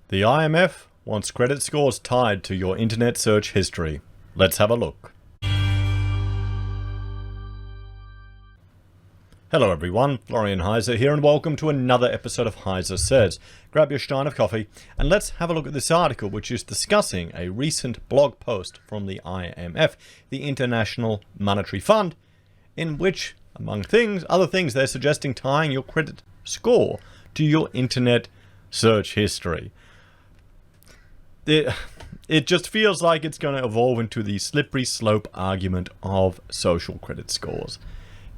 The IMF wants credit scores tied to your internet search history. Let's have a look. Hello everyone, Florian.Heise here and welcome to another episode of HeiseSays. Grab your stein of coffee and let's have a look at this article, which is discussing a recent blog post from the IMF, the International Monetary Fund, in which, among other things, they're suggesting tying your credit score to your internet search history. It just feels like it's going to evolve into the slippery slope argument of social credit scores.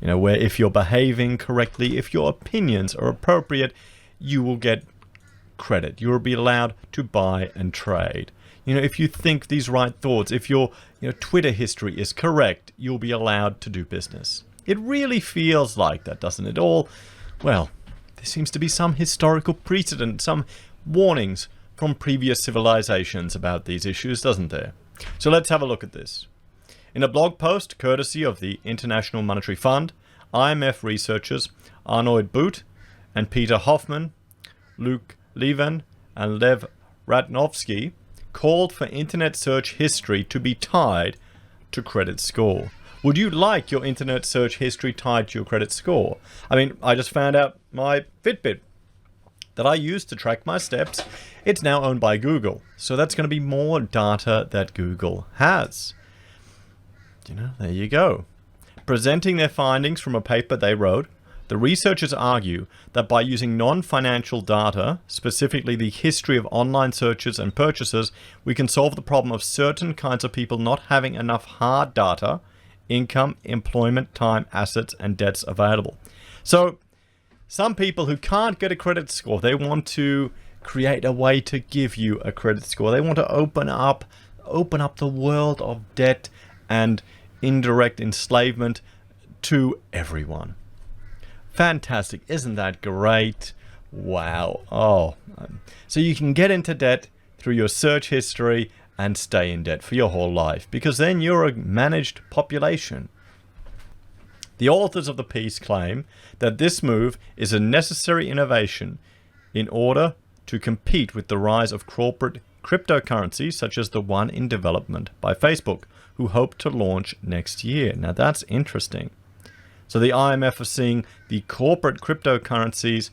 You know, where if you're behaving correctly, if your opinions are appropriate, you will get credit. You will be allowed to buy and trade. You know, if you think these right thoughts, if your Twitter history is correct, you'll be allowed to do business. It really feels like that, doesn't it all? Well, there seems to be some historical precedent, some warnings from previous civilizations about these issues, doesn't there? So let's have a look at this. In a blog post courtesy of the International Monetary Fund, IMF researchers Arnold Boot and Peter Hoffman, Luke Levin and Lev Ratnovsky called for internet search history to be tied to credit score. Would you like your internet search history tied to your credit score? I mean, I just found out my Fitbit that I use to track my steps, it's now owned by Google. So that's going to be more data that Google has. You know, there you go. Presenting their findings from a paper they wrote, the researchers argue that by using non-financial data, specifically the history of online searches and purchases, we can solve the problem of certain kinds of people not having enough hard data, income, employment, time, assets, and debts available. So, some people who can't get a credit score, they want to create a way to give you a credit score. They want to open up the world of debt and indirect enslavement to everyone. Fantastic. Isn't that great? Wow. Oh. So you can get into debt through your search history and stay in debt for your whole life, because then you're a managed population. The authors of the piece claim that this move is a necessary innovation in order to compete with the rise of corporate cryptocurrencies such as the one in development by Facebook, who hope to launch next year. Now that's interesting. So the IMF are seeing the corporate cryptocurrencies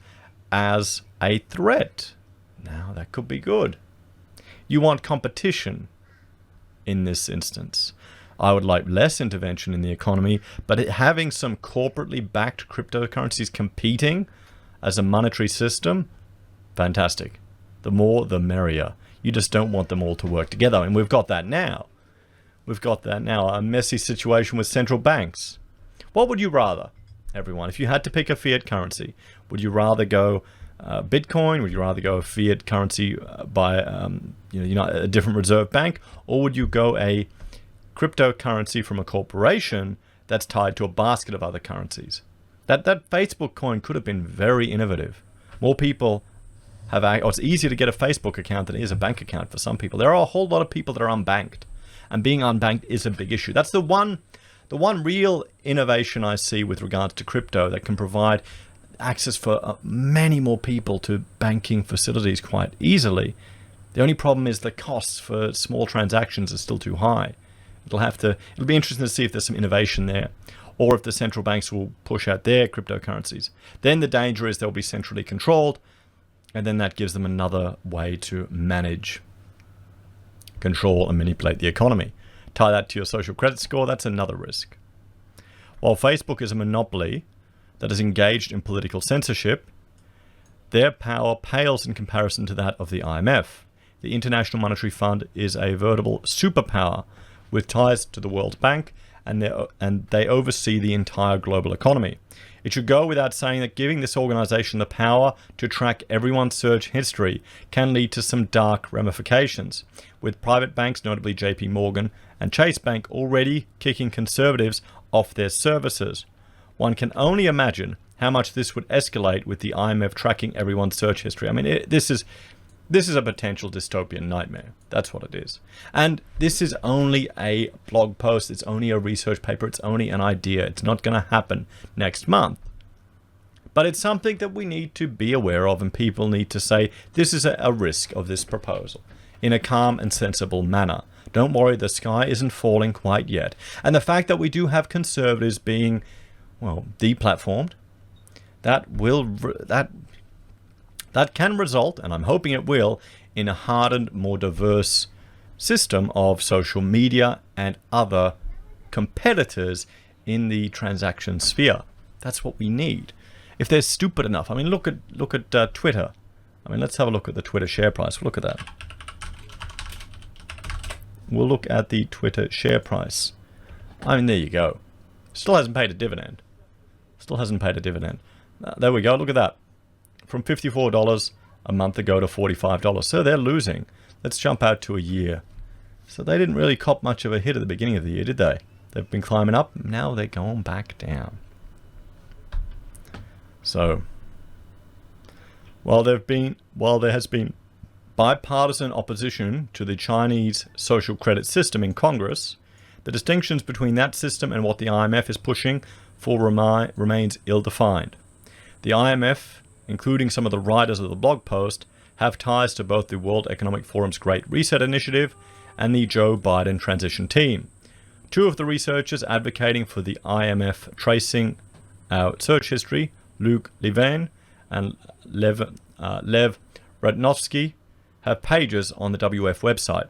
as a threat. Now that could be good. You want competition in this instance. I would like less intervention in the economy, but having some corporately backed cryptocurrencies competing as a monetary system, fantastic. The more, the merrier. You just don't want them all to work together, and we've got that now. A messy situation with central banks. What would you rather, everyone? If you had to pick a fiat currency, would you rather go Bitcoin? Would you rather go a fiat currency by a different reserve bank, or would you go a cryptocurrency from a corporation that's tied to a basket of other currencies? That Facebook coin could have been very innovative. More people have, it's easier to get a Facebook account than it is a bank account for some people. There are a whole lot of people that are unbanked, and being unbanked is a big issue. That's the one real innovation I see with regards to crypto that can provide access for many more people to banking facilities quite easily. The only problem is the costs for small transactions are still too high. It'll be interesting to see if there's some innovation there, or if the central banks will push out their cryptocurrencies. Then the danger is they'll be centrally controlled, and then that gives them another way to manage, control, and manipulate the economy. Tie that to your social credit score, that's another risk. While Facebook is a monopoly that is engaged in political censorship, their power pales in comparison to that of the IMF. The International Monetary Fund is a veritable superpower with ties to the World Bank, and they oversee the entire global economy. It should go without saying that giving this organization the power to track everyone's search history can lead to some dark ramifications, with private banks, notably JP Morgan and Chase Bank, already kicking conservatives off their services. One can only imagine how much this would escalate with the IMF tracking everyone's search history. I mean, this is a potential dystopian nightmare. That's what it is. And this is only a blog post. It's only a research paper. It's only an idea. It's not going to happen next month. But it's something that we need to be aware of, and people need to say, this is a risk of this proposal, in a calm and sensible manner. Don't worry, the sky isn't falling quite yet. And the fact that we do have conservatives being, well, deplatformed, that can result, and I'm hoping it will, in a hardened, more diverse system of social media and other competitors in the transaction sphere. That's what we need. If they're stupid enough, I mean, look at Twitter. I mean, let's have a look at the Twitter share price. Look at that. We'll look at the Twitter share price. I mean, there you go. Still hasn't paid a dividend. Still hasn't paid a dividend. There we go. Look at that. From $54 a month ago to $45. So they're losing. Let's jump out to a year. So they didn't really cop much of a hit at the beginning of the year, did they? They've been climbing up. Now they're going back down. So, while there has been bipartisan opposition to the Chinese social credit system in Congress, the distinctions between that system and what the IMF is pushing for remains ill-defined. The IMF, including some of the writers of the blog post, have ties to both the World Economic Forum's Great Reset Initiative and the Joe Biden transition team. Two of the researchers advocating for the IMF tracing our search history, Luke Levin and Lev Ratnovsky, have pages on the WF website.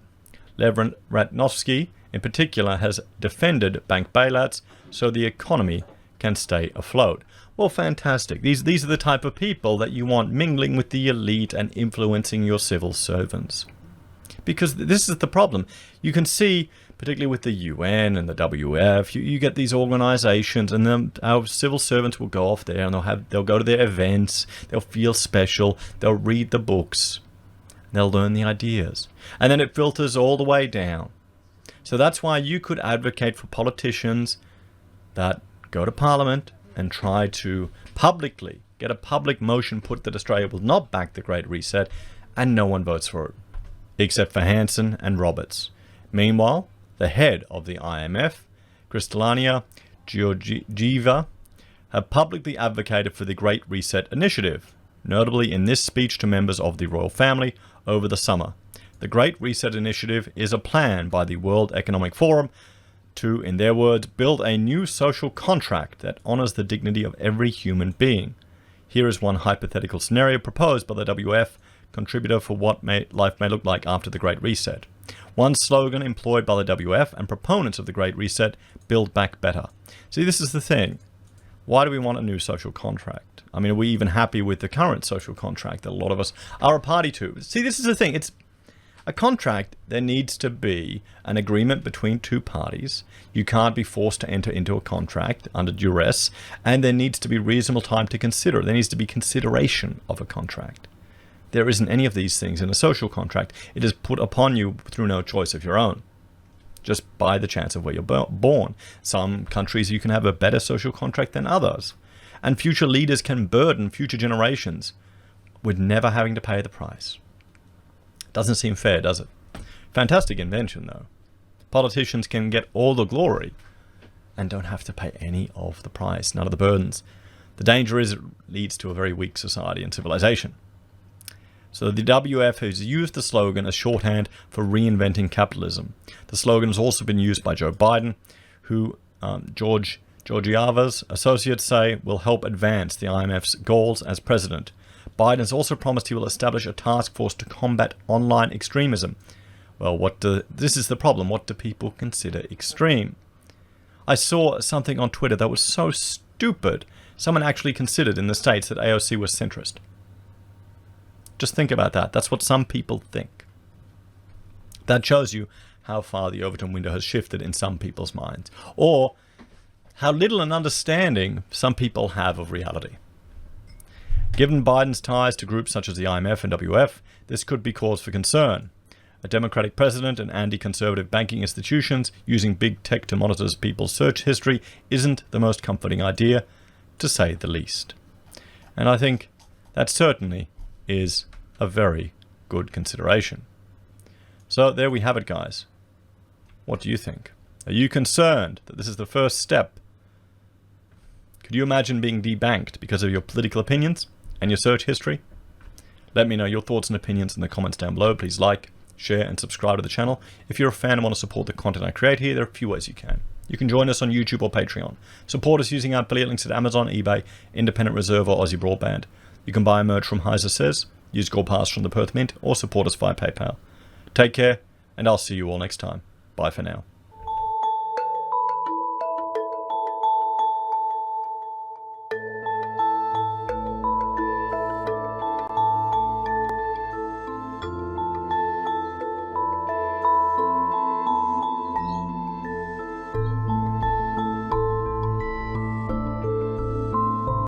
Lev Ratnovsky, in particular, has defended bank bailouts so the economy can stay afloat. Well, fantastic. These are the type of people that you want mingling with the elite and influencing your civil servants. Because this is the problem. You can see, particularly with the UN and the WF, you get these organizations, and then our civil servants will go off there and they'll go to their events, they'll feel special, they'll read the books, they'll learn the ideas. And then it filters all the way down. So that's why you could advocate for politicians that go to Parliament and try to publicly get a public motion put that Australia will not back the Great Reset, and no one votes for it, except for Hanson and Roberts. Meanwhile, the head of the IMF, Kristalina Georgieva, have publicly advocated for the Great Reset Initiative, notably in this speech to members of the royal family over the summer. The Great Reset Initiative is a plan by the World Economic Forum to, in their words, build a new social contract that honors the dignity of every human being. Here is one hypothetical scenario proposed by the WF contributor for what life may look like after the Great Reset. One slogan employed by the WF and proponents of the Great Reset: build back better. See, this is the thing. Why do we want a new social contract? I mean, are we even happy with the current social contract that a lot of us are a party to? See, this is the thing. It's a contract. There needs to be an agreement between two parties. You can't be forced to enter into a contract under duress, and there needs to be reasonable time to consider. There needs to be consideration of a contract. There isn't any of these things in a social contract. It is put upon you through no choice of your own, just by the chance of where you're born. Some countries you can have a better social contract than others, and future leaders can burden future generations with never having to pay the price. Doesn't seem fair, does it? Fantastic invention, though. Politicians can get all the glory and don't have to pay any of the price, none of the burdens. The danger is it leads to a very weak society and civilization. So the WF has used the slogan as shorthand for reinventing capitalism. The slogan has also been used by Joe Biden, who Georgieva's associates say will help advance the IMF's goals as president. Biden has also promised he will establish a task force to combat online extremism. Well, this is the problem. What do people consider extreme? I saw something on Twitter that was so stupid. Someone actually considered in the States that AOC was centrist. Just think about that. That's what some people think. That shows you how far the Overton window has shifted in some people's minds, or how little an understanding some people have of reality. Given Biden's ties to groups such as the IMF and WF, this could be cause for concern. A Democratic president and anti-conservative banking institutions using big tech to monitor people's search history isn't the most comforting idea, to say the least. And I think that certainly is a very good consideration. So there we have it, guys. What do you think? Are you concerned that this is the first step Could you imagine being debanked because of your political opinions and your search history? Let me know your thoughts and opinions in the comments down below. Please like, share, and subscribe to the channel. If you're a fan and want to support the content I create here, there are a few ways you can. You can join us on YouTube or Patreon. Support us using our affiliate links at Amazon, eBay, Independent Reserve, or Aussiebroadband. You can buy merch from HeiseSays, use Gold Pass from the Perth Mint, or support us via PayPal. Take care, and I'll see you all next time. Bye for now.